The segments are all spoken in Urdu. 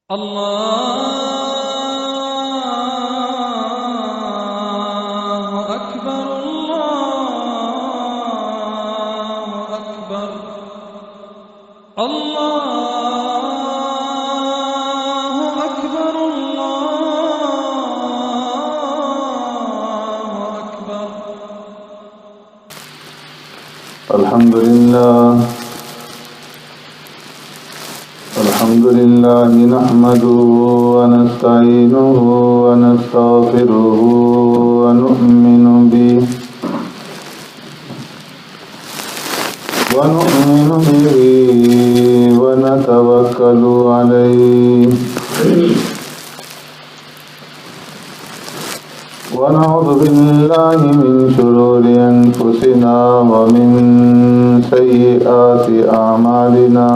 الله أكبر الله أكبر الله أكبر الله أكبر. الحمد لله نحمده ونستعينه ونستغفره ونؤمن به ونتوكل عليه ونعوذ بالله من شرور أنفسنا ومن سيئات أعمالنا.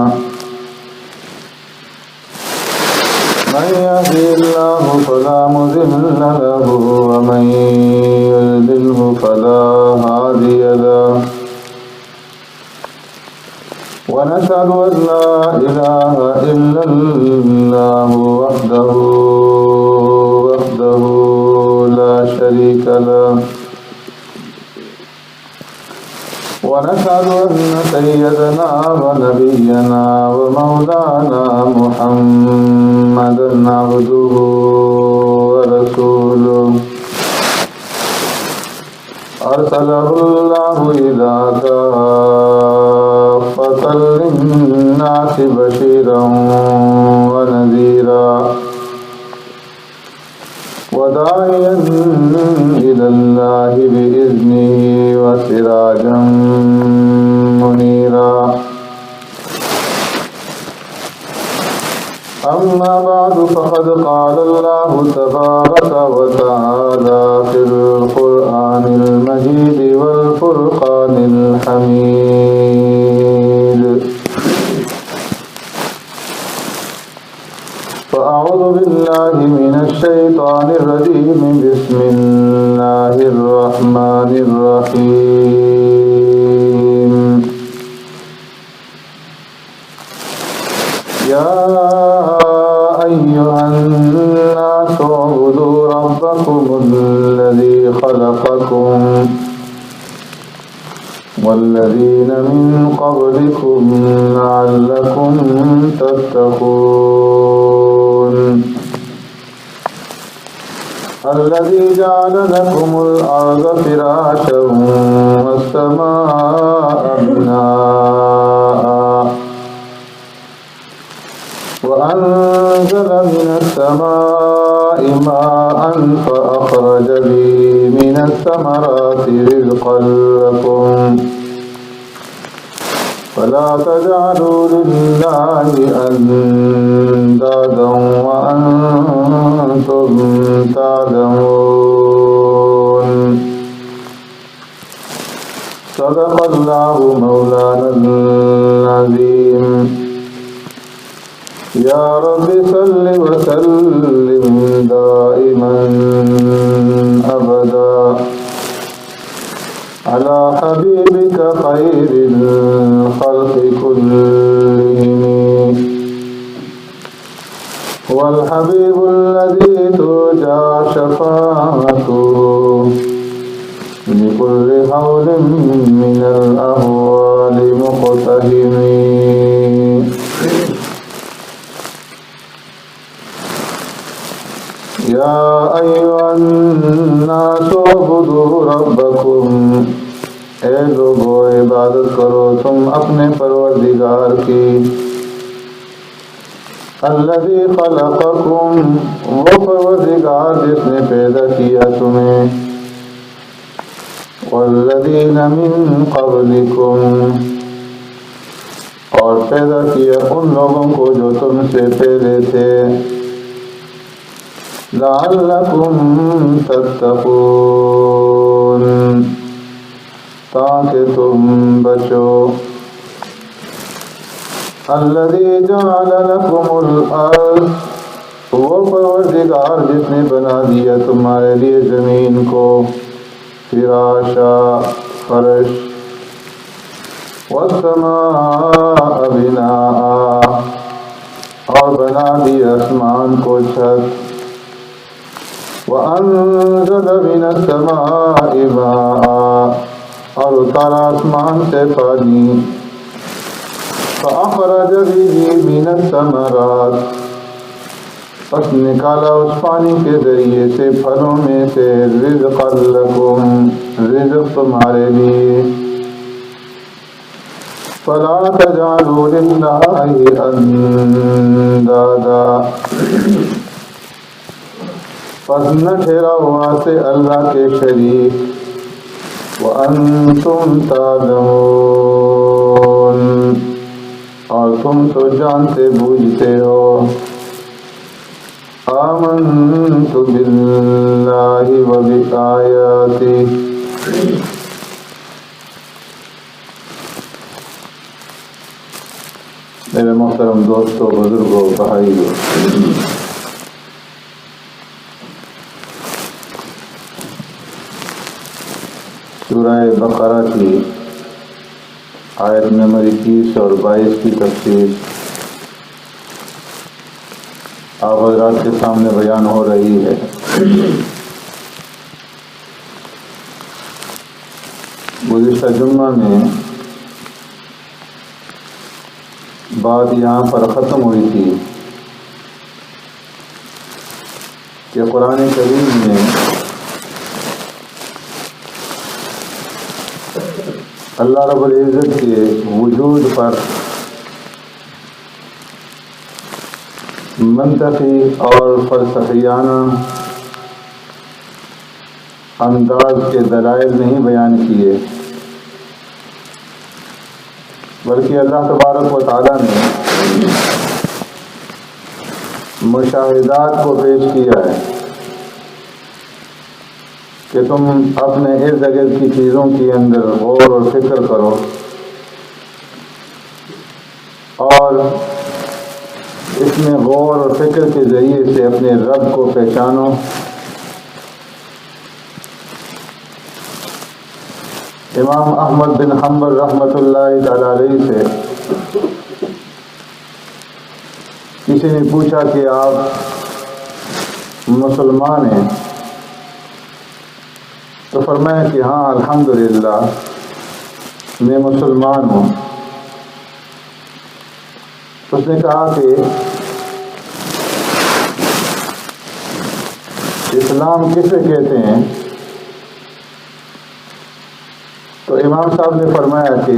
من يهده الله فلا مضل له ومن يضلل فلا هادي له. ونشهد أن لا إله إلا الله وحده لا شريك له. ونشهد أن سيدنا ونبينا ومولانا محمدا عبده ورسوله أرسله الله إلى كافة للناس بشيرا ونذيرا وداعيا إلى الله بإذنه وسراجا منيرا. أما بعد فقد قال الله تبارك وتعالى في القرآن المجيد والفرقان الحميد. فأعوذ بالله من الشيطان الرجيم. بسم الله الرحمن الرحيم. يا أيها الناس اعبدوا ربكم الذي خلقكم والذين من قبلكم لعلكم تتقون. الذي جعل لكم الأرض فراشا والسماء بناء وأنزل من السماء ماء فأخرج به من الثمرات رزقا لكم فلا تجعلوا لله أندادا وأنتم تعلمون. صدق الله مولانا العظيم. يا رب صل وسلم دائما أبدا على حبيبك خير الخلق كلهم. هو الحبيب الذي ترجى شفاعته لكل حول من الأهوال مقتحم. يا أيها الناس اعبدوا ربكم. اے لوگو عبادت کرو تم اپنے پروردگار کی. الذی خلقکم، وہ پروردگار جس نے پیدا کیا تمہیں. والذین من قبلکم، اور پیدا کیا ان لوگوں کو جو تم سے پہلے تھے. لعلکم تتقون، تاکہ تم بچو. الذی جعل لکم الارض، وہ پروردگار جس نے بنا دیا تمہارے لیے زمین کو. فراشا، فرش. والسماء بناء، اور بنا دی آسمان کو چھت وَأَنزَلَ مِنَ السَّمَاءِ مَاءً اور اتارا آسمان سے پانی فَأَخْرَجَ بِهِ مِنَ الثَّمَرَاتِ پس نکالا اس پانی کے ذریعے سے پھلوں میں سے رزقا لکم رزق تمہارے لیے فَلَا تَجْعَلُوا لِلَّهِ أَندَادًا پس نہ ٹھہراؤ وہاں سے اللہ کے شریک وَأَنْتُمْ تَعْلَمُونَ اور تم تو جانتے بوجھتے ہو آمنت باللہ وبآیاتہ میرے محترم دوستوں بزرگوں بھائیوں سورہ بقرہ کی آیت نمبر 21 اور 22 کی تفسیر آپ حضرات کے سامنے بیان ہو رہی ہے۔ گزشتہ جمعہ میں بات یہاں پر ختم ہوئی تھی کہ قرآن کریم میں اللہ رب العزت کے وجود پر منطقی اور فلسفیانہ انداز کے دلائل نہیں بیان کیے، بلکہ اللہ تبارک و تعالیٰ نے مشاہدات کو پیش کیا ہے کہ تم اپنے ارد گرد کی چیزوں کے اندر غور اور فکر کرو اور اس میں غور اور فکر کے ذریعے سے اپنے رب کو پہچانو۔ امام احمد بن حنبل رحمۃ اللہ تعالی علیہ سے کسی نے پوچھا کہ آپ مسلمان ہیں؟ تو فرمایا کہ ہاں الحمدللہ میں مسلمان ہوں۔ اس نے کہا کہ اسلام کسے کہتے ہیں؟ تو امام صاحب نے فرمایا کہ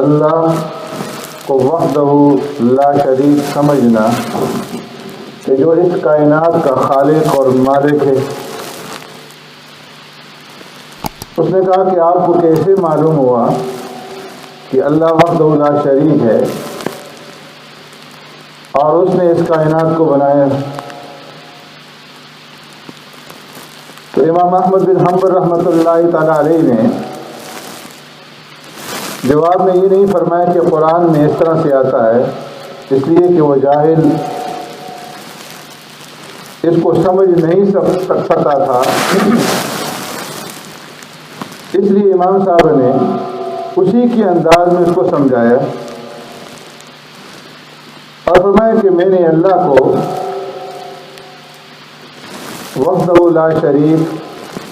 اللہ کو وحدہ لا شریک سمجھنا کہ جو اس کائنات کا خالق اور مالک ہے۔ اس نے کہا کہ آپ کو کیسے معلوم ہوا کہ اللہ وحدہ لا شریک ہے اور اس نے اس کائنات کو بنایا؟ تو امام احمد بن حنبل رحمۃ اللہ تعالی علیہ نے جواب میں یہ نہیں فرمایا کہ قرآن میں اس طرح سے آتا ہے، اس لیے کہ وہ جاہل اس کو سمجھ نہیں سکتا تھا، اس لیے امام صاحب نے اسی کے انداز میں اس کو سمجھایا اور فرمایا کہ میں نے اللہ کو وحدہ لا شریک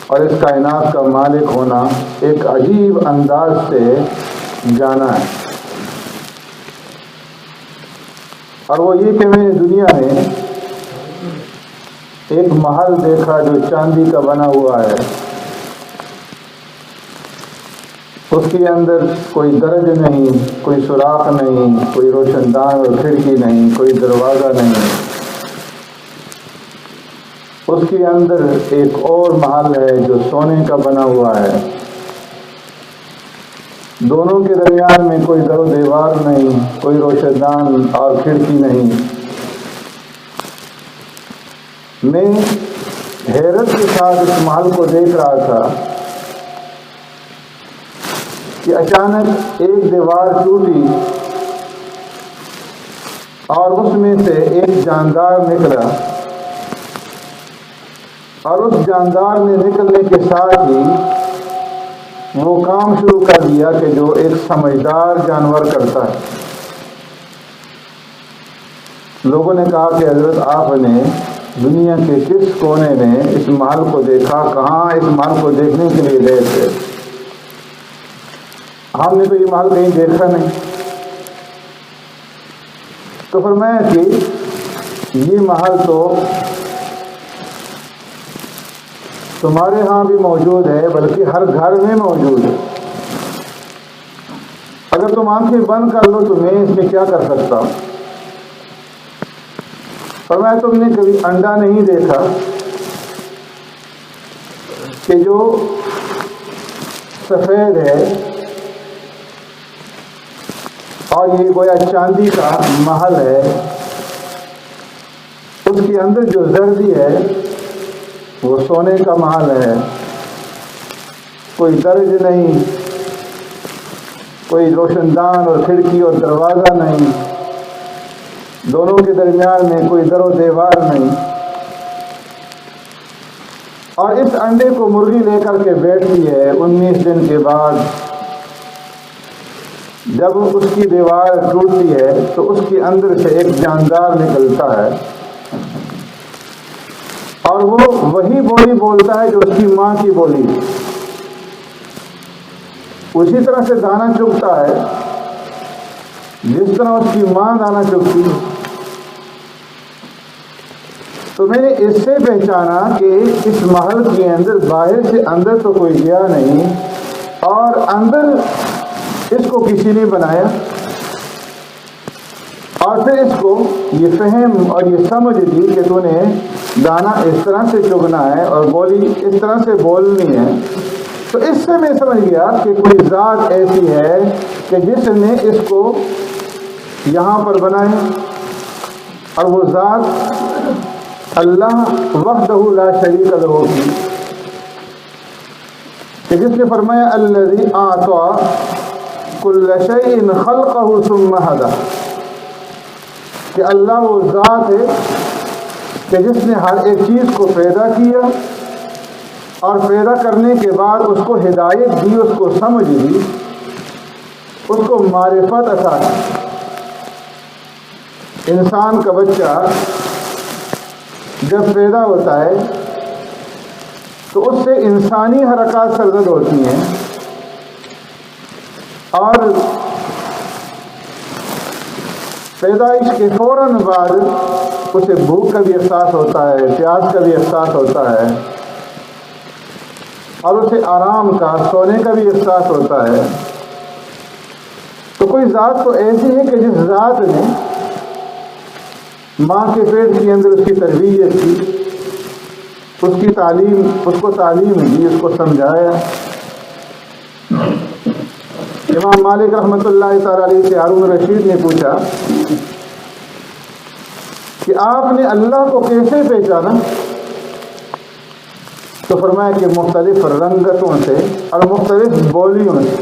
اور اس کائنات کا مالک ہونا ایک عجیب انداز سے جانا ہے، اور وہ یہ کہ میں نے دنیا میں ایک محل دیکھا جو چاندی کا بنا ہوا ہے، اس کے اندر کوئی درج نہیں، کوئی سوراخ نہیں، کوئی روشن دان اور کھڑکی نہیں، کوئی دروازہ نہیں، اس کے اندر ایک اور محل ہے جو سونے کا بنا ہوا ہے، دونوں کے درمیان میں کوئی در و دیوار نہیں، کوئی روشن دان اور کھڑکی نہیں۔ میں حیرت کے ساتھ اس محل کو دیکھ رہا تھا کہ اچانک ایک دیوار ٹوٹی اور اس میں سے ایک جاندار نکلا، اور اس جاندار نے نکلنے کے ساتھ ہی وہ کام شروع کر دیا کہ جو ایک سمجھدار جانور کرتا ہے۔ لوگوں نے کہا کہ حضرت آپ نے دنیا کے کس کونے میں اس محل کو دیکھا، کہاں اس محل کو دیکھنے کے لیے گئے تھے؟ ہم نے تو یہ محل کہیں دیکھا نہیں۔ تو فرمایا کہ یہ محل تو تمہارے ہاں بھی موجود ہے، بلکہ ہر گھر میں موجود ہے۔ اگر تم آنکھیں بند کر لو تو میں اس میں کیا کر سکتا ہوں؟ فرمایا تم نے کبھی انڈا نہیں دیکھا کہ جو سفید ہے اور یہ گویا چاندی کا محل ہے، اس کے اندر جو زردی ہے وہ سونے کا محل ہے، کوئی درج نہیں، کوئی روشن دان اور کھڑکی اور دروازہ نہیں، دونوں کے درمیان میں کوئی در و دیوار نہیں، اور اس انڈے کو مرغی لے کر کے بیٹھتی ہے 19 دن کے بعد جب اس کی دیوار ٹوٹتی ہے تو اس کے اندر سے ایک جاندار نکلتا ہے اور وہ وہی بولی بولتا ہے جو اس کی ماں کی بولی، اسی طرح سے دانا چگتا ہے جس طرح اس کی ماں دانا چگتی ہے۔ تو میں نے اس سے پہچانا کہ اس محل کے اندر باہر سے اندر تو کوئی گیا نہیں، اور اندر اس کو کسی نے بنایا، اور پھر اس کو یہ فہم اور یہ سمجھ دی کہ تو نے دانا اس طرح سے چگنا ہے اور بولی اس طرح سے بولنی ہے۔ تو اس سے میں سمجھ گیا کہ کوئی ذات ایسی ہے کہ جس نے اس کو یہاں پر بنایا، اور وہ ذات اللہ وحدہ لا شریک لہ کی، کہ جس نے فرمایا الذی اعطى کل شیء خلقہ ثم ہدی، کہ اللہ وہ ذات ہے کہ جس نے ہر ایک چیز کو پیدا کیا اور پیدا کرنے کے بعد اس کو ہدایت دی، اس کو سمجھ دی، اس کو معرفت عطا کی۔ انسان کا بچہ جب پیدا ہوتا ہے تو اس سے انسانی حرکات سرزد ہوتی ہیں، اور پیدائش کے فوراً بعد اسے بھوک کا بھی احساس ہوتا ہے، پیاس کا بھی احساس ہوتا ہے، اور اسے آرام کا، سونے کا بھی احساس ہوتا ہے۔ تو کوئی ذات تو ایسی ہے کہ جس ذات نے ماں کے پیٹ کے اندر اس کی تربیت کی، اس کی تعلیم، اس کو تعلیم دی، اس کو سمجھایا۔ امام مالک رحمۃ اللہ تعالی علیہ سے ہارون رشید نے پوچھا کہ آپ نے اللہ کو کیسے پہچانا؟ تو فرمایا کہ مختلف رنگتوں سے اور مختلف بولیوں سے،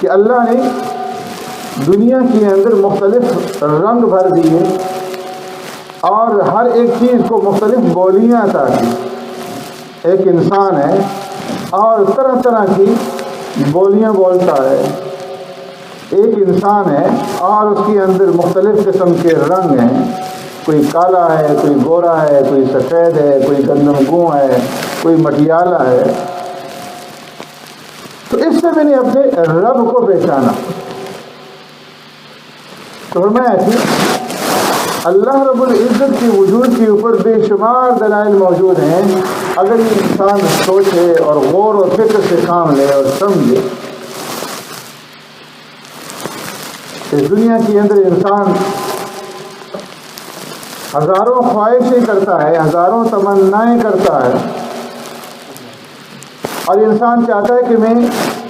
کہ اللہ نے دنیا کے اندر مختلف رنگ بھر دیے اور ہر ایک چیز کو مختلف بولیاں عطا کی۔ ایک انسان ہے اور طرح طرح کی بولیاں بولتا ہے، ایک انسان ہے اور اس کے اندر مختلف قسم کے رنگ ہیں، کوئی کالا ہے، کوئی گورا ہے، کوئی سفید ہے، کوئی گندم گوں ہے، کوئی مٹیالہ ہے۔ تو اس سے میں نے اپنے رب کو پہچانا۔ تو فرمایا کہ اللہ رب العزت کے وجود کے اوپر بے شمار دلائل موجود ہیں، اگر یہ انسان سوچے اور غور و فکر سے کام لے اور سمجھے۔ اس دنیا کے اندر انسان ہزاروں خواہشیں کرتا ہے، ہزاروں تمنائیں کرتا ہے، اور انسان چاہتا ہے کہ میں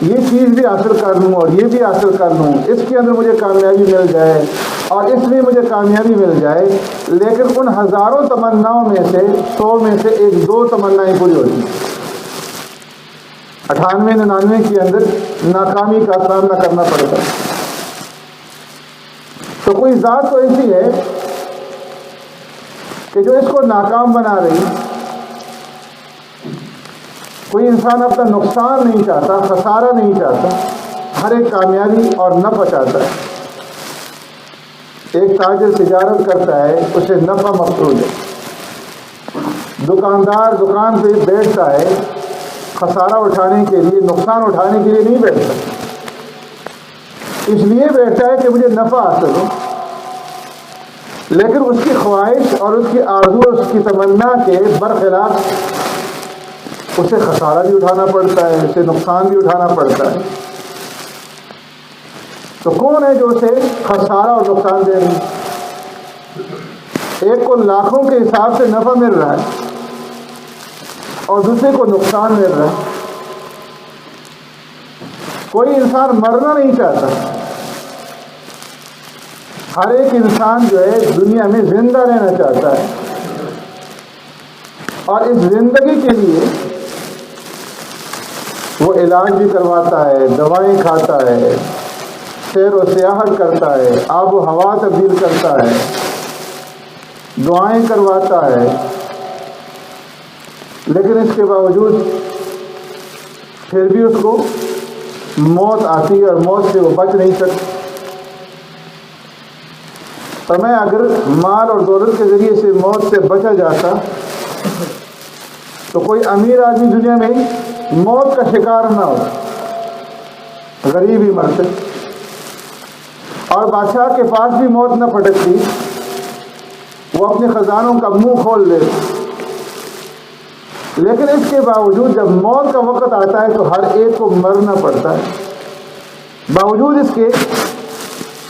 یہ چیز بھی حاصل کر لوں اور یہ بھی حاصل کر لوں، اس کے اندر مجھے کامیابی مل جائے اور اس میں مجھے کامیابی مل جائے، لیکن ان ہزاروں تمناؤں میں سے 100 میں سے 1-2 تمنائیں پوری ہوتی ہیں۔ 98-99 کے اندر ناکامی کا سامنا کرنا پڑتا ہے۔ تو کوئی ذات تو ایسی ہے کہ جو اس کو ناکام بنا رہی۔ کوئی انسان اپنا نقصان نہیں چاہتا، خسارہ نہیں چاہتا، ہر ایک کامیابی اور نفع چاہتا ہے۔ ایک تاجر تجارت کرتا ہے، اسے نفع مقصود ہے. دکاندار دکان پہ بیٹھتا ہے خسارہ اٹھانے کے لیے، نقصان اٹھانے کے لیے نہیں بیٹھتا، اس لیے بیٹھتا ہے کہ مجھے نفع حاصل ہو. لیکن اس کی خواہش اور اس کی آرزو اور اس کی تمنا کے برخلاف اسے خسارہ بھی اٹھانا پڑتا ہے، اسے نقصان بھی اٹھانا پڑتا ہے. تو کون ہے جو اسے خسارہ اور نقصان دے رہے ہیں؟ ایک کو لاکھوں کے حساب سے نفع مل رہا ہے اور دوسرے کو نقصان مل رہا ہے. کوئی انسان مرنا نہیں چاہتا. ہر ایک انسان جو ہے دنیا میں زندہ رہنا چاہتا ہے، اور اس زندگی کے لیے وہ علاج بھی کرواتا ہے، دوائیں کھاتا ہے، سیر و سیاحت کرتا ہے، آب و ہوا تبدیل کرتا ہے، دعائیں کرواتا ہے. لیکن اس کے باوجود پھر بھی اس کو موت آتی ہے اور موت سے وہ بچ نہیں سکتا. اور میں اگر مال اور دولت کے ذریعے سے موت سے بچا جاتا تو کوئی امیر آدمی دنیا میں موت کا شکار نہ ہو، غریب ہی مرتے، اور بادشاہ کے پاس بھی موت نہ پھٹکتی، وہ اپنے خزانوں کا منہ کھول لیتے. لیکن اس کے باوجود جب موت کا وقت آتا ہے تو ہر ایک کو مرنا پڑتا ہے، باوجود اس کے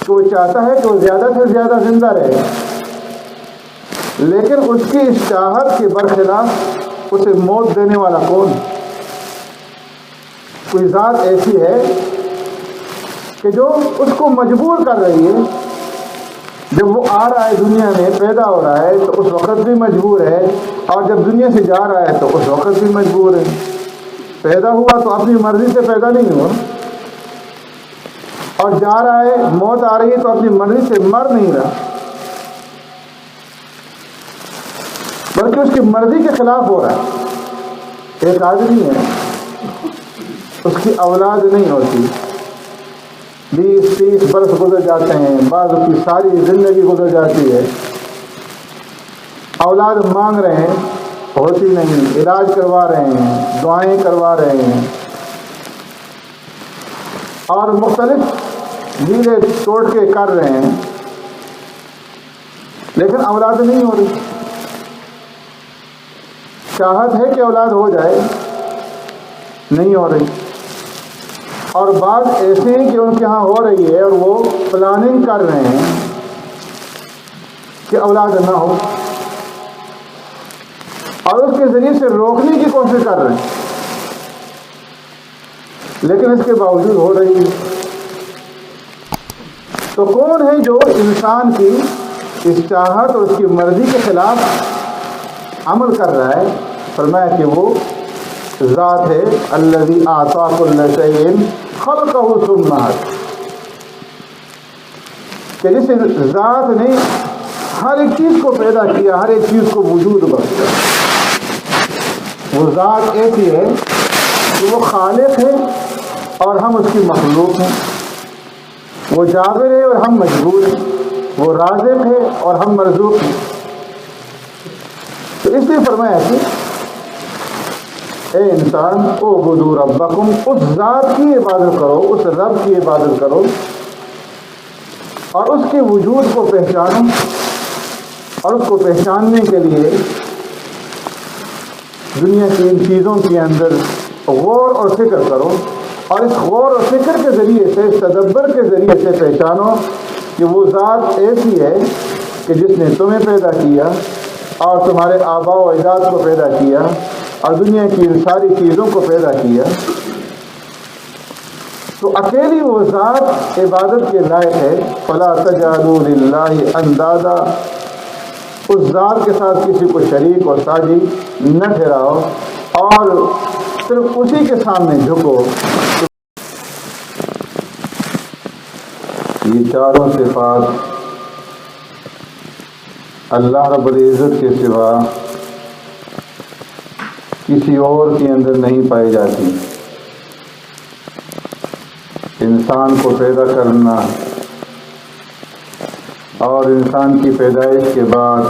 کہ وہ چاہتا ہے کہ وہ زیادہ سے زیادہ زندہ رہے. لیکن اس کی اس چاہت کے برخلاف اسے موت دینے والا کون؟ کوئی ذات ایسی ہے کہ جو اس کو مجبور کر رہی ہے. جب وہ آ رہا ہے دنیا میں پیدا ہو رہا ہے تو اس وقت بھی مجبور ہے، اور جب دنیا سے جا رہا ہے تو اس وقت بھی مجبور ہے. پیدا ہوا تو اپنی مرضی سے پیدا نہیں ہوا، اور جا رہا ہے، موت آ رہی ہے تو اپنی مرضی سے مر نہیں رہا، بلکہ اس کی مرضی کے خلاف ہو رہا ہے. ایک آدمی ہے، اس کی اولاد نہیں ہوتی، 20-30 برس گزر جاتے ہیں، بعض اس کی ساری زندگی گزر جاتی ہے، اولاد مانگ رہے ہیں، ہوتی نہیں، علاج کروا رہے ہیں، دعائیں کروا رہے ہیں، اور مختلف ہیلے توڑ کے کر رہے ہیں، لیکن اولاد نہیں ہو رہی. چاہت ہے کہ اولاد ہو جائے، نہیں ہو رہی. اور بعض ایسے ہیں کہ ان کے ہاں ہو رہی ہے اور وہ پلاننگ کر رہے ہیں کہ اولاد نہ ہو، اور اس کے ذریعے سے روکنے کی کوشش کر رہے ہیں، لیکن اس کے باوجود ہو رہی ہے. تو کون ہے جو انسان کی اس چاہت اور اس کی مرضی کے خلاف عمل کر رہا ہے؟ فرمایا کہ وہ ذات ہے الذی اعطى كل شيء خلقه ثم هدى، کہ جس ذات نے ہر ایک چیز کو پیدا کیا، ہر ایک چیز کو وجود بخشا. وہ ذات ایسی ہے کہ وہ خالق ہے اور ہم اس کی مخلوق ہیں، وہ جابر ہے اور ہم مجبور ہیں، وہ رازق ہے اور ہم مرزوق ہیں. تو اس لیے فرمایا کہ اے انسان اعبدوا ربکم، اس ذات کی عبادت کرو، اس رب کی عبادت کرو، اور اس کے وجود کو پہچانو، اور اس کو پہچاننے کے لیے دنیا کی ان چیزوں کے اندر غور اور فکر کرو، اور اس غور اور فکر کے ذریعے سے، اس تدبر کے ذریعے سے پہچانو کہ وہ ذات ایسی ہے کہ جس نے تمہیں پیدا کیا اور تمہارے آباء و اجداد کو پیدا کیا اور دنیا کی ان ساری چیزوں کو پیدا کیا. تو اکیلی وہ ذات عبادت کے لائق ہے. فلا تجعلوا للہ اندادا، اس ذات کے ساتھ کسی کو شریک اور ساجی نہ ٹھہراؤ، اور صرف اسی کے سامنے جھکو. یہ چاروں صفات اللہ رب العزت کے سوا کسی اور کے اندر نہیں پائی جاتی. انسان کو پیدا کرنا، اور انسان کی پیدائش کے بعد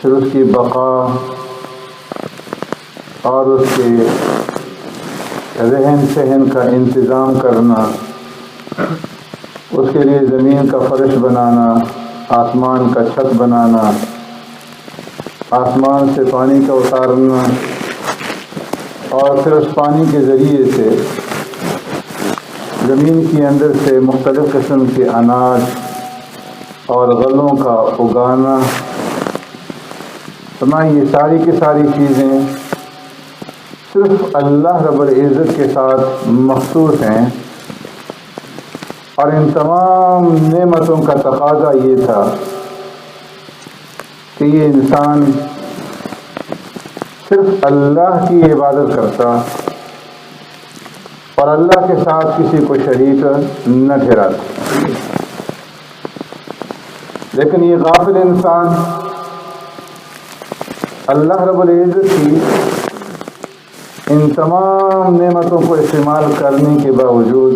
پھر اس کی بقا اور اس کے رہن سہن کا انتظام کرنا، اس کے لیے زمین کا فرش بنانا، آسمان کا چھت بنانا، آسمان سے پانی کا اتارنا، اور پھر اس پانی کے ذریعے سے زمین کے اندر سے مختلف قسم کے اناج اور غلوں کا اگانا، تمام یہ ساری کی ساری چیزیں صرف اللہ رب العزت کے ساتھ مخصوص ہیں، اور ان تمام نعمتوں کا تقاضا یہ تھا کہ یہ انسان صرف اللہ کی عبادت کرتا اور اللہ کے ساتھ کسی کو شریک نہ ٹھہراتا۔ لیکن یہ غافل انسان اللہ رب العزت کی ان تمام نعمتوں کو استعمال کرنے کے باوجود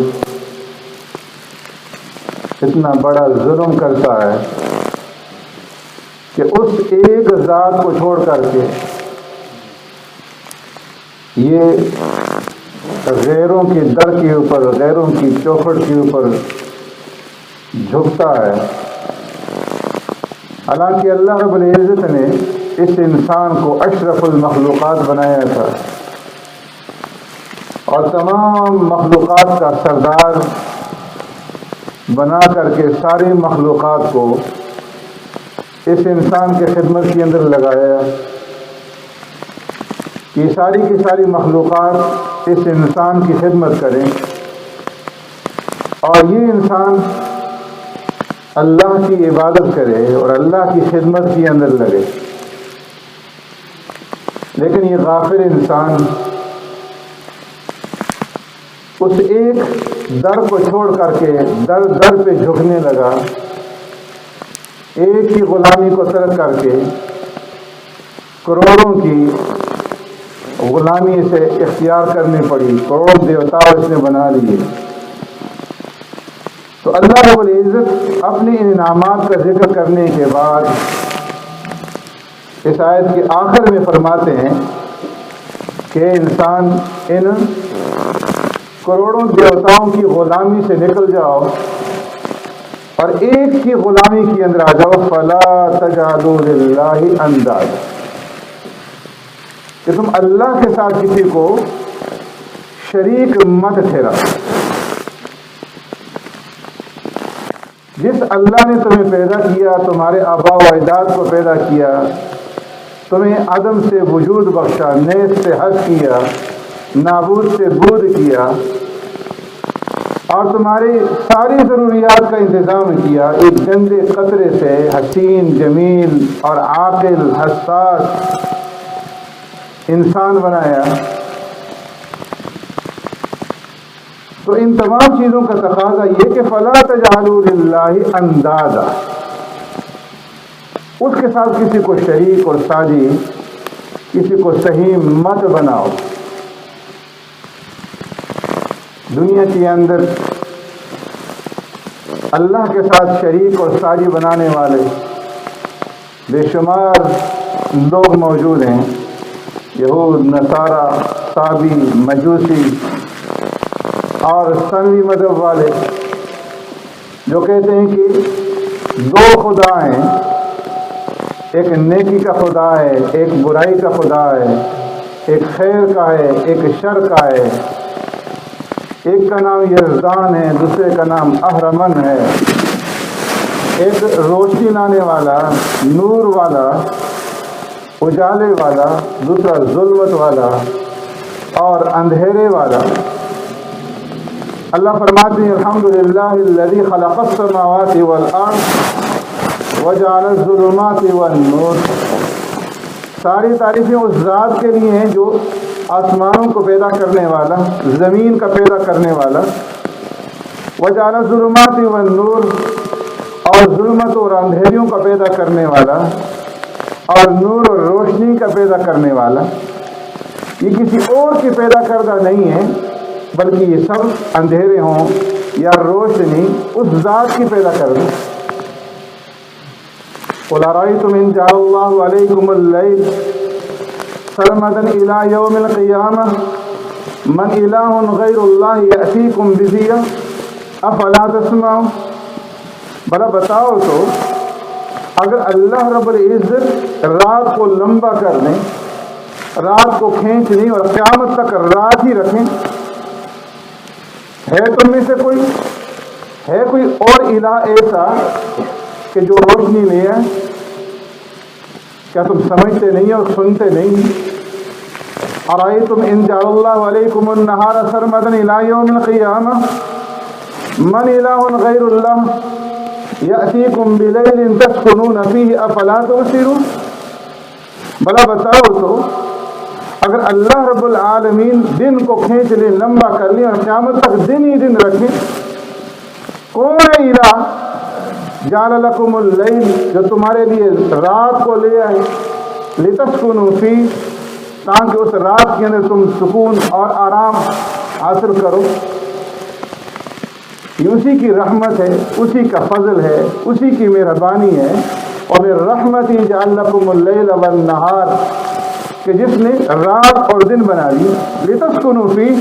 اتنا بڑا ظلم کرتا ہے کہ اس ایک ذات کو چھوڑ کر کے یہ غیروں کے در کے اوپر، غیروں کی چوکھٹ کے اوپر جھکتا ہے، حالانکہ اللہ رب العزت نے اس انسان کو اشرف المخلوقات بنایا تھا اور تمام مخلوقات کا سردار بنا کر کے ساری مخلوقات کو اس انسان کے خدمت کے اندر لگایا کہ ساری کی ساری مخلوقات اس انسان کی خدمت کریں، اور یہ انسان اللہ کی عبادت کرے اور اللہ کی خدمت کے اندر لگے۔ لیکن یہ غافل انسان اس ایک در کو چھوڑ کر کے در در پہ جھکنے لگا، ایک کی غلامی کو ترک کر کے کروڑوں کی غلامی سے اختیار کرنی پڑی، کروڑ دیوتا اس نے بنا لیے۔ تو اللہ رب العزت اپنے انعامات کا ذکر کرنے کے بعد اس آیت کے آخر میں فرماتے ہیں کہ انسان ان کروڑوں دیوتاؤں کی غلامی سے نکل جاؤ اور ایک کی غلامی کے اندر آ جاؤ، فلا تجعلوا للہ اندادا، کہ تم اللہ کے ساتھ کسی کو شریک مت ٹھہراؤ۔ جس اللہ نے تمہیں پیدا کیا، تمہارے آباء و اجداد کو پیدا کیا، تمہیں عدم سے وجود بخشا، نیست سے حق کیا، نابود سے بود کیا، اور تمہاری ساری ضروریات کا انتظام کیا، ایک گندے قطرے سے حسین، جمیل اور عاقل، حساس انسان بنایا، تو ان تمام چیزوں کا تقاضا یہ کہ فلا تجعلوا للہ اندادا، اس کے ساتھ کسی کو شریک اور ساجی، کسی کو سہیم مت بناؤ۔ دنیا کے اندر اللہ کے ساتھ شریک اور ساجی بنانے والے بے شمار لوگ موجود ہیں، یہود، نصارہ، صابی، مجوسی اور سنوی مذہب والے، جو کہتے ہیں کہ دو خدا ہیں، ایک نیکی کا خدا ہے، ایک برائی کا خدا ہے، ایک خیر کا ہے، ایک شر کا ہے، ایک کا نام یزدان ہے، دوسرے کا نام اہرمن ہے، ایک روشنی لانے والا، نور والا، اجالے والا، دوسرا ظلمت والا اور اندھیرے والا۔ اللہ فرماتے ہیں الحمدللہ الذی خلق السماوات والارض وجعل الظلمات والنور، ساری تعریفیں اس ذات کے لیے ہیں جو آسمانوں کو پیدا کرنے والا، زمین کا پیدا کرنے والا، وجعل الظلمات والنور، اور ظلمت اور اندھیریوں کا پیدا کرنے والا، اور نور اور روشنی کا پیدا کرنے والا۔ یہ کسی اور کی پیدا کردہ نہیں ہے، بلکہ یہ سب اندھیرے ہوں یا روشنی اس ذات کی پیدا کر دیں۔ قُلْ أَرَأَيْتُمْ إِنْ جَعَلَ اللَّهُ عَلَيْكُمُ اللَّيْلَ سَرْمَدًا إِلَى يَوْمِ الْقِيَامَةِ مَنْ إِلَٰهٌ غَيْرُ اللَّهِ يَأْتِيكُمْ بِضِيَاءٍ أَفَلَا تَسْمَعُونَ۔ بھلا بتاؤ تو اگر اللہ رب العزت رات کو لمبا کر دیں، رات کو کھینچ لیں اور قیامت تک رات ہی رکھیں، ہے تم میں سے کوئی اور الہ ایسا کہ جو روشنی لے آئے؟ کیا تم سمجھتے نہیں اور سنتے نہیں؟ أَرَأَيْتُمْ إِنْ جَعَلَ اللَّهُ عَلَيْكُمُ النَّهَارَ سَرْمَدًا إِلَى يَوْمِ الْقِيَامَةِ مَنْ إِلَٰهٌ غَيْرُ اللَّهِ يَأْتِيكُمْ بِلَيْلٍ تَسْكُنُونَ فِيهِ أَفَلَا تُبْصِرُونَ۔ بھلا بتاؤ تو اگر اللہ رب العالمین دن کو کھینچ لیں، لمبا کر لیں اور قیامت تک دن ہی دن رکھیں، کون ہے الہ جعل لکم اللیل جو تمہارے لیے رات کو لے آئے، لتسکنوا فیہ تاکہ اس رات کے اندر تم سکون اور آرام حاصل کرو؟ یہ اسی کی رحمت ہے، اسی کا فضل ہے، اسی کی مہربانی ہے۔ اور من رحمتی جعل لکم اللیل والنہار کہ جس نے رات اور دن بنا دی، لتسکنوا فیہ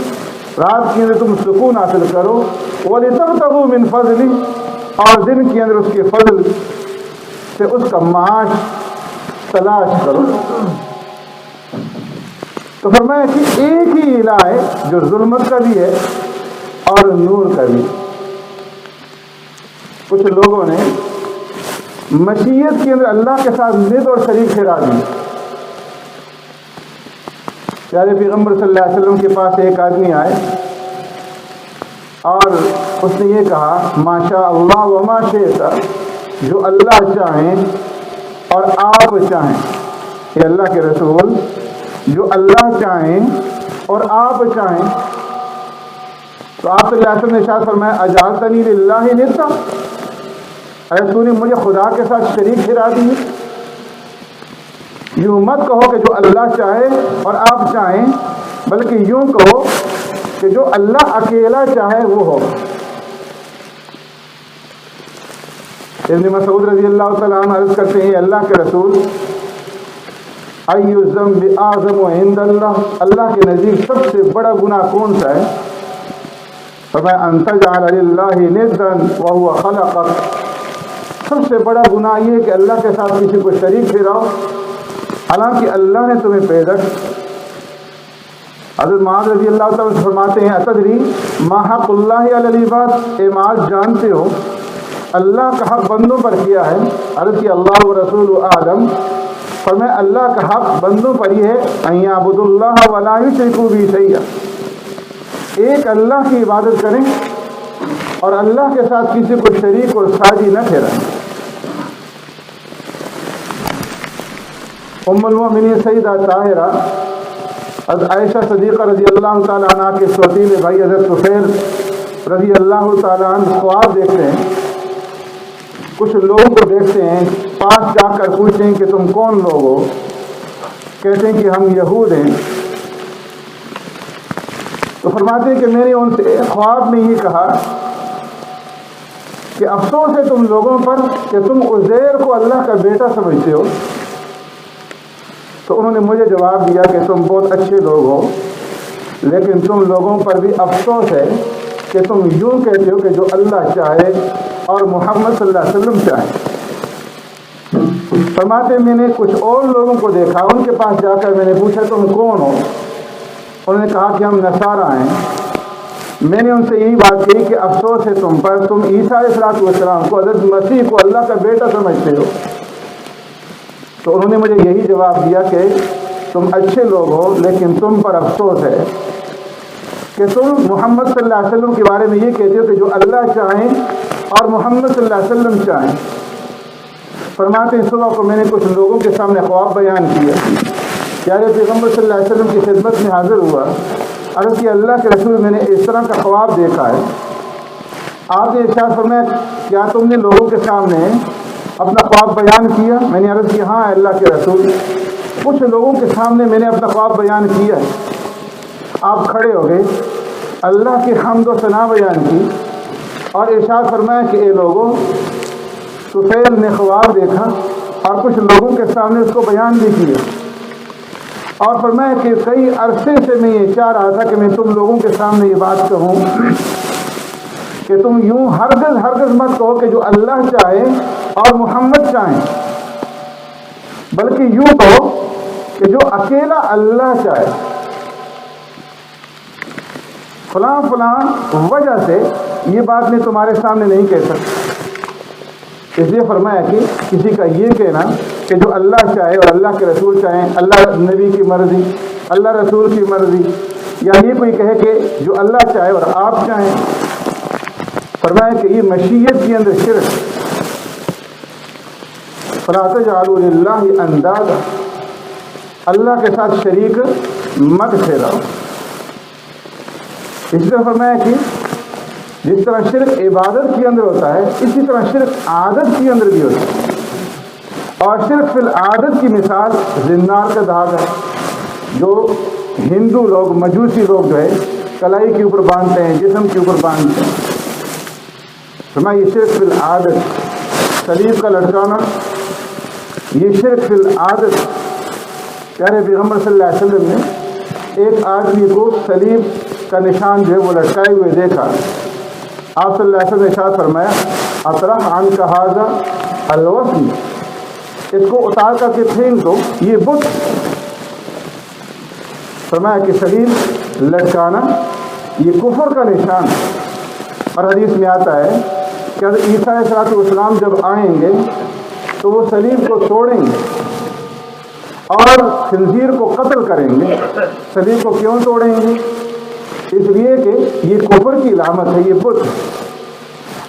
رات کے اندر تم سکون حاصل کرو، ولتبتغوا من فضلہ اور دن کے اندر اس کے فضل سے اس کا معاش تلاش کرو۔ تو فرمایا کہ ایک ہی الہ ہے جو ظلمت کا بھی ہے اور نور کا بھی۔ کچھ لوگوں نے مشیت کے اندر اللہ کے ساتھ ند اور شریک ٹھہرا دی۔ پیارے پیغمبر صلی اللہ علیہ وسلم کے پاس ایک آدمی آئے اور اس نے یہ کہا، ماشاء اللہ وما شئت، جو اللہ چاہیں اور آپ چاہیں۔ یہ اللہ کے رسول جو اللہ چاہیں اور آپ چاہیں۔ تو آپ صلی اللہ علیہ وسلم نے ارشاد فرمایا، اجعلتنی للہ ندا، اے تو نے مجھے خدا کے ساتھ شریک ٹھہرا دی؟ یوں مت کہو کہ جو اللہ چاہے اور آپ چاہیں، بلکہ یوں کہو کہ جو اللہ اکیلا چاہے وہ ہو۔ ابن مسعود رضی اللہ تعالیٰ عنہ عرض کرتے ہیں، اللہ کے رسول، ای الذنب اعظم عند اللہ، اللہ کے نزدیک سب سے بڑا گناہ کون سا ہے؟ فرمایا ان تجعل للہ ندا وهو خلقک، سب سے بڑا گناہ یہ ہے کہ اللہ کے ساتھ کسی کو شریک ٹھہراؤ حالانکہ اللہ نے تمہیں پیدا کیا۔ حضرت معاذ رضی اللہ تعالیٰ عنہ فرماتے ہیں، اتدری ما حق اللہ علی العباد، اے معاذ جانتے ہو اللہ کا حق بندوں پر کیا ہے؟ عرض کہ اللہ و رسول اعلم۔ فرمایا اللہ کا حق بندوں پر یہ ہے، ان یعبدوا اللہ ولا یشرکوا بہ شیئا، ایک اللہ کی عبادت کریں اور اللہ کے ساتھ کسی کو شریک اور ساجی نہ ٹھہرائیں۔ ام المؤمنین سیدہ طاہرہ حضرت عائشہ صدیقہ رضی اللہ تعالیٰ عنہ کے سوتیلے بھائی حضرت طفیل رضی اللہ تعالیٰ عنہ خواب دیکھتے ہیں، کچھ لوگوں کو دیکھتے ہیں، پاس جا کر پوچھتے ہیں کہ تم کون لوگ ہو؟ کہتے ہیں کہ ہم یہود ہیں۔ تو فرماتے ہیں کہ میں نے ان سے خواب میں یہ کہا کہ افسوس ہے تم لوگوں پر کہ تم عزیر کو اللہ کا بیٹا سمجھتے ہو۔ تو انہوں نے مجھے جواب دیا کہ تم بہت اچھے لوگ ہو، لیکن تم لوگوں پر بھی افسوس ہے کہ تم یوں کہتے ہو کہ جو اللہ چاہے اور محمد صلی اللہ علیہ وسلم چاہے۔ فرماتے میں نے کچھ اور لوگوں کو دیکھا، ان کے پاس جا کر میں نے پوچھا تم کون ہو؟ انہوں نے کہا کہ ہم نصارہ ہیں۔ میں نے ان سے یہی بات کہی کہ افسوس ہے تم پر، تم عیسیٰ علیہ السلام کو، حضرت مسیح کو اللہ کا بیٹا سمجھتے ہو۔ تو انہوں نے مجھے یہی جواب دیا کہ تم اچھے لوگ ہو، لیکن تم پر افسوس ہے کہ تم محمد صلی اللہ علیہ وسلم کے بارے میں یہ کہتے ہو کہ جو اللہ چاہیں اور محمد صلی اللہ علیہ وسلم چاہیں۔ فرماتے ہیں صبح کو میں نے کچھ لوگوں کے سامنے خواب بیان کیا، پیارے پیغمبر صلی اللہ علیہ وسلم کی خدمت میں حاضر ہوا، عرض کہ اللہ کے رسول میں نے اس طرح کا خواب دیکھا ہے۔ آپ نے ارشاد فرمایا کیا تم نے لوگوں کے سامنے اپنا خواب بیان کیا؟ میں نے عرض کی ہاں اللہ کے رسول، کچھ لوگوں کے سامنے میں نے اپنا خواب بیان کیا ہے۔ آپ کھڑے ہو گئے، اللہ کی حمد و ثنا بیان کی، اور ارشاد فرمایا کہ اے لوگوں، طفیل نے خواب دیکھا اور کچھ لوگوں کے سامنے اس کو بیان بھی کیا، اور فرمایا کہ کئی عرصے سے میں یہ چاہ رہا تھا کہ میں تم لوگوں کے سامنے یہ بات کہوں کہ تم یوں ہرگز مت کہو کہ جو اللہ چاہے اور محمد چاہیں، بلکہ یوں کہو کہ جو اکیلا اللہ چاہے، فلاں فلاں وجہ سے یہ بات میں تمہارے سامنے نہیں کہہ سکتا۔ اس لیے فرمایا کہ کسی کا یہ کہنا کہ جو اللہ چاہے اور اللہ کے رسول چاہیں، اللہ نبی کی مرضی، اللہ رسول کی مرضی، یا یہ کوئی کہے کہ جو اللہ چاہے اور آپ چاہیں، فرمایا کہ یہ مشیت کے اندر شرک۔ فلا تجعلوا للہ اندادا، اللہ کے ساتھ شریک مت ٹھہراؤ۔ اس طرح فرمایا کہ جس طرح شرک عبادت کے اندر ہوتا ہے، اسی طرح شرک عادت کے اندر بھی ہوتا ہے، اور شرک فی العادت کی مثال زنار کا دھاگا ہے، جو ہندو لوگ، مجوسی لوگ جو ہے کلائی کے اوپر باندھتے ہیں، جسم کے اوپر باندھتے ہیں۔ فرمایا یہ شرک فی العادت، صلیب کا لٹکانا، یہ شرک فی العادت۔ پیارے پیغمبر صلی اللہ علیہ وسلم نے ایک آدمی کو صلیب کا نشان جو ہے وہ لٹکائے ہوئے دیکھا۔ آپ صلی اللہ علیہ وسلم نے ارشاد فرمایا اطرح عنک ھذا الوثن، اس کو اتار کر کے پھینک دو، یہ بت۔ فرمایا کہ صلیب لٹکانا یہ کفر کا نشان۔ اور حدیث میں آتا ہے کہ حضرت عیسیٰ علیہ السلام جب آئیں گے تو وہ صلیب کو توڑیں گے اور خنزیر کو قتل کریں گے۔ صلیب کو کیوں توڑیں گے؟ اس لیے کہ یہ کفر کی علامت ہے، یہ بت،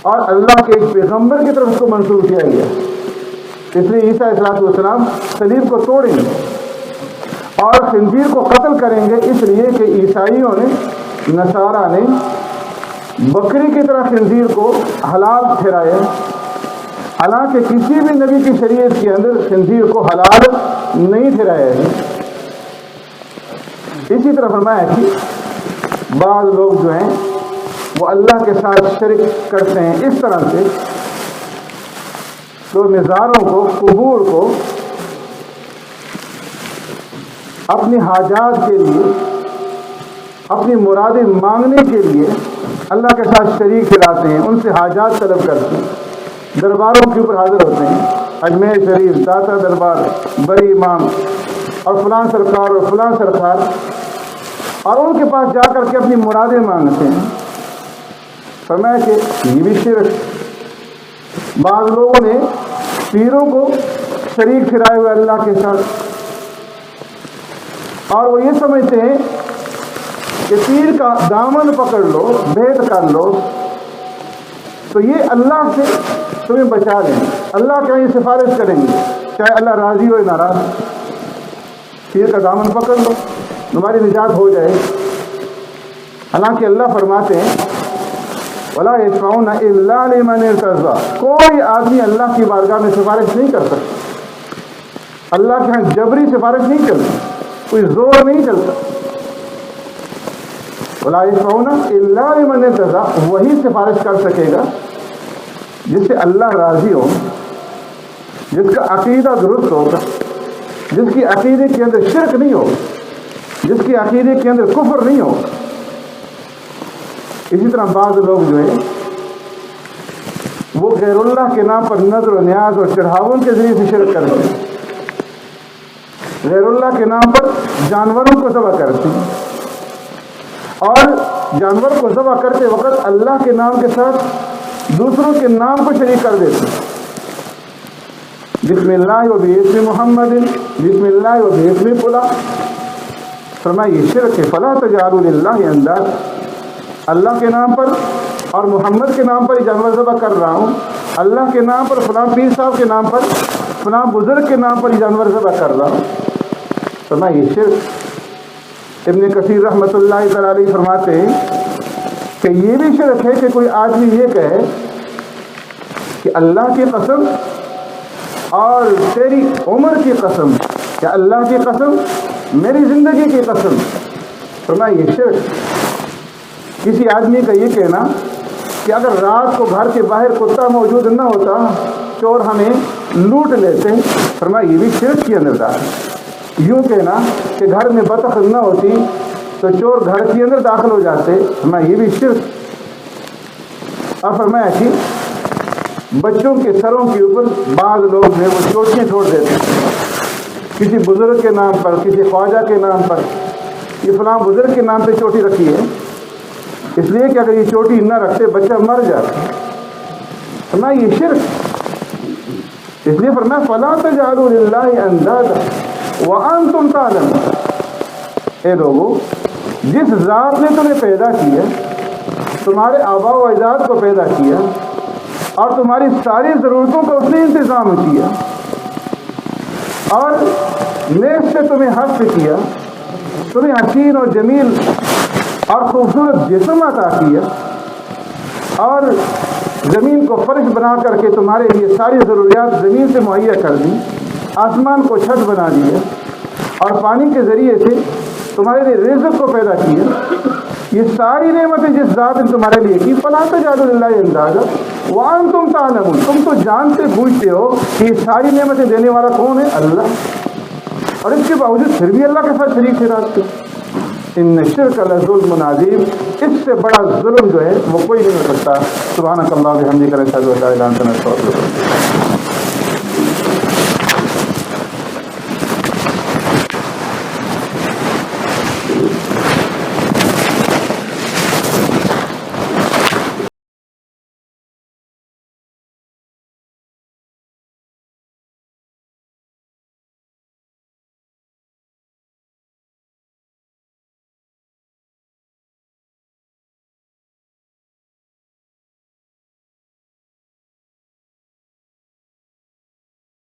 اور اللہ کے ایک پیغمبر کی طرف اس کو منسوب کیا گیا، اس لیے عیسیٰ علیہ السلام صلیب کو توڑیں گے اور خنزیر کو قتل کریں گے، اس لیے کہ عیسائیوں نے، نصارہ نے بکری کی طرح خنزیر کو حلال ٹھہرایا، حالانکہ کسی بھی نبی کی شریعت کے اندر خنزیر کو حلال نہیں ٹھہرایا ہے۔ اسی طرح فرمایا کہ بعض لوگ جو ہیں وہ اللہ کے ساتھ شرک کرتے ہیں اس طرح سے، تو مزاروں کو، قبور کو اپنی حاجات کے لیے، اپنی مرادیں مانگنے کے لیے اللہ کے ساتھ شریک ٹھہراتے ہیں، ان سے حاجات طلب کرتے ہیں، درباروں کے اوپر حاضر ہوتے ہیں، اجمیر شریف، داتا دربار، بڑی امام اور فلاں سرکار اور فلاں سرکار، اور ان کے پاس جا کر کے اپنی مرادیں مانگتے ہیں۔ فرمایا کہ یہ بھی شرک۔ بعض لوگوں نے پیروں کو شریک ٹھہرائے ہوئے اللہ کے ساتھ، اور وہ یہ سمجھتے ہیں کہ پیر کا دامن پکڑ لو، بیعت کر لو تو یہ اللہ سے تمہیں بچا لیں، اللہ کے یہ سفارش کریں گے، چاہے اللہ راضی ہو یا ناراض۔ پیر کا دامن پکڑ لو، تمہاری نجات ہو جائے۔ حالانکہ اللہ فرماتے ہیں وَلَا يَشْفَعُونَ إِلَّا لِمَنِ ارْتَضَىٰ، کوئی آدمی اللہ کی بارگاہ میں سفارش نہیں کر سکتا۔ اللہ کے ہاں جبری سفارش نہیں چلتی، کوئی زور نہیں چلتا۔ وَلَا يَشْفَعُونَ إِلَّا لِمَنِ ارْتَضَىٰ، وہی سفارش کر سکے گا جس سے اللہ راضی ہو، جس کا عقیدہ درست ہوگا، جس کی عقیدے کے اندر شرک نہیں ہو، جس کی عقیدے کے اندر کفر نہیں ہو۔ اسی طرح بعض لوگ جو ہے وہ غیر اللہ کے نام پر نذر و نیاز اور چڑھاون کے ذریعے سے شرک کرتے ہیں، غیر اللہ کے نام پر جانوروں کو ذبح کرتے ہیں، اور جانور کو ذبح کرتے وقت اللہ کے نام کے ساتھ دوسروں کے نام کو شریک کر دیتے ہیں۔ بسم اللہ و باسم محمد، بسم اللہ و باسم فلاں۔ فرمایا یہ شرک ہے۔ فلا تجعلوا للہ اندادا، اللہ کے نام پر اور محمد کے نام پر یہ جانور ذبح کر رہا ہوں، اللہ کے نام پر، فلاں پیر صاحب کے نام پر، فلاں بزرگ کے نام پر یہ جانور ذبح کر رہا ہوں۔ فرمایا یہ شرک۔ ابن کثیر رحمۃ اللہ تعالی علیہ فرماتے ہیں کہ یہ بھی شرک ہے کہ کوئی آدمی یہ کہے کہ اللہ کی قسم اور تیری عمر کی قسم، یا اللہ کی قسم میری زندگی کی قسم۔ فرمایا یہ شرک۔ کسی آدمی کا یہ کہنا کہ اگر رات کو گھر کے باہر کتا موجود نہ ہوتا چور ہمیں لوٹ لیتے، فرمایا یہ بھی شرک کے اندر داخل۔ یوں کہنا کہ گھر میں بطخ نہ ہوتی تو چور گھر کے اندر داخل ہو جاتے، فرمایا یہ بھی شرک۔ اور فرمایا کہ بچوں کے سروں کے اوپر بعض لوگ جو ہے وہ چوٹیاں چھوڑ دیتے ہیں، کسی بزرگ کے نام پر، کسی خواجہ کے نام پر، یہ فلاں بزرگ کے نام پہ چوٹی رکھی ہے، اس لیے کہ اگر یہ چوٹی نہ رکھتے بچہ مر جاتا۔ فرمایا یہ شرک، اس لیے فرمایا فَلَا تَجْعَلُوا لِلَّهِ أَنْدَادًا وَأَنْتُمْ تَعْلَمُونَ۔ اے لوگو، جس ذات نے تمہیں پیدا کیا، تمہارے آباء و اجداد کو پیدا کیا اور تمہاری ساری ضرورتوں کا اس نے انتظام کیا اور نیز سے تمہیں حسب کیا، تمہیں حسین اور جمیل اور خوبصورت جسم عطا کیا اور زمین کو فرش بنا کر کے تمہارے لیے ساری ضروریات زمین سے مہیا کر دی، آسمان کو چھت بنا دیا اور پانی کے ذریعے سے تمہارے لیے رزق کو پیدا کیا، یہ ساری نعمتیں جس ذات نے تمہارے لیے کی، فَلَا تَجْعَلُوا لِلَّهِ أَنْدَادًا وَأَنْتُمْ تَعْلَمُونَ، تم تو جانتے بوجھتے ہو کہ یہ ساری نعمتیں دینے والا کون ہے؟ اللہ، اور اس کے باوجود پھر بھی اللہ کے ساتھ شریک ٹھہراتے۔ ان الشرک لظلم عظیم، اس سے بڑا ظلم جو ہے وہ کوئی نہیں ہو سکتا۔ سبحانک اللہم و بحمدک، اشہد ان لا الہ الا انت، استغفرک۔